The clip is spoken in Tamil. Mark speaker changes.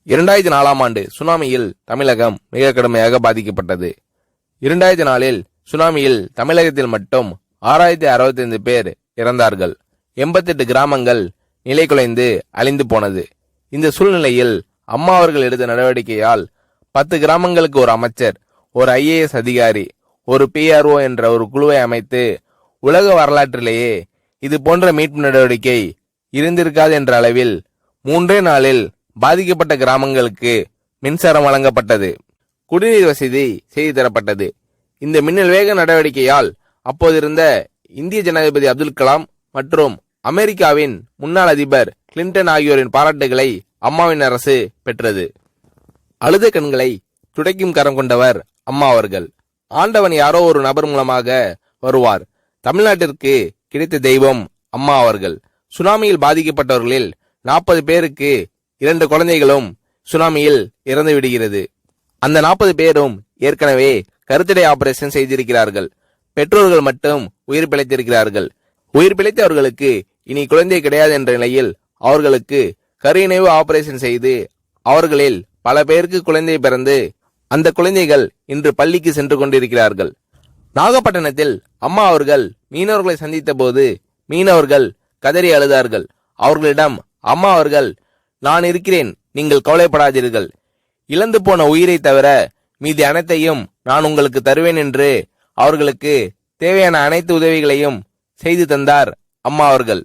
Speaker 1: 2004ஆம் ஆண்டு சுனாமியில் தமிழகம் மிக கடுமையாக பாதிக்கப்பட்டது. 2004இல் சுனாமியில் தமிழகத்தில் மட்டும் 6065 பேர் இறந்தார்கள். 88 கிராமங்கள் நிலைகுலைந்து அழிந்து போனது. இந்த சூழ்நிலையில் அம்மா அவர்கள் எடுத்த நடவடிக்கையால் 10 கிராமங்களுக்கு ஒரு அமைச்சர், ஒரு IAS அதிகாரி, ஒரு PRO என்ற ஒரு குழுவை அமைத்து உலக வரலாற்றிலேயே இது போன்ற மீட்பு நடவடிக்கை இருந்திருக்காது என்ற அளவில் 3 நாளில் பாதிக்கப்பட்ட கிராமங்களுக்கு மின்சாரம் வழங்கப்பட்டது. குடிநீர் வசதி செய்து தரப்பட்டது. இந்த மின்னல் வேக நடவடிக்கையால் அப்போதிருந்த இந்திய ஜனாதிபதி அப்துல் கலாம் மற்றும் அமெரிக்காவின் முன்னாள் அதிபர் கிளின்டன் ஆகியோரின் பாராட்டுகளை அம்மாவின் அரசு பெற்றது. அழுத கண்களை துடைக்கும் கரம் கொண்டவர் அம்மா அவர்கள். ஆண்டவன் யாரோ ஒரு நபர் மூலமாக வருவார். தமிழ்நாட்டிற்கு கிடைத்த தெய்வம் அம்மா அவர்கள். சுனாமியில் பாதிக்கப்பட்டவர்களில் 40 பேருக்கு 2 குழந்தைகளும் சுனாமியில் இறந்து விடுகிறது. அந்த 40 பேரும் ஏற்கனவே கருத்தடை ஆபரேஷன் செய்திருக்கிறார்கள். பெற்றோர்கள் மட்டும் உயிர் பிழைத்திருக்கிறார்கள். உயிர் பிழைத்தவர்களுக்கு இனி குழந்தை கிடையாது என்ற நிலையில் அவர்களுக்கு கருணைவு ஆபரேஷன் செய்து அவர்களில் பல பேருக்கு குழந்தை பிறந்து அந்த குழந்தைகள் இன்று பள்ளிக்கு சென்று கொண்டிருக்கிறார்கள். நாகப்பட்டினத்தில் அம்மா அவர்கள் மீனவர்களை சந்தித்த போது மீனவர்கள் கதறி அழுதார்கள். அவர்களிடம் அம்மா அவர்கள், நான் இருக்கிறேன், நீங்கள் கவலைப்படாதீர்கள், இழந்து போன உயிரை தவிர மீதி அனைத்தையும் நான் உங்களுக்கு தருவேன் என்று அவர்களுக்கு தேவையான அனைத்து உதவிகளையும் செய்து தந்தார் அம்மா அவர்கள்.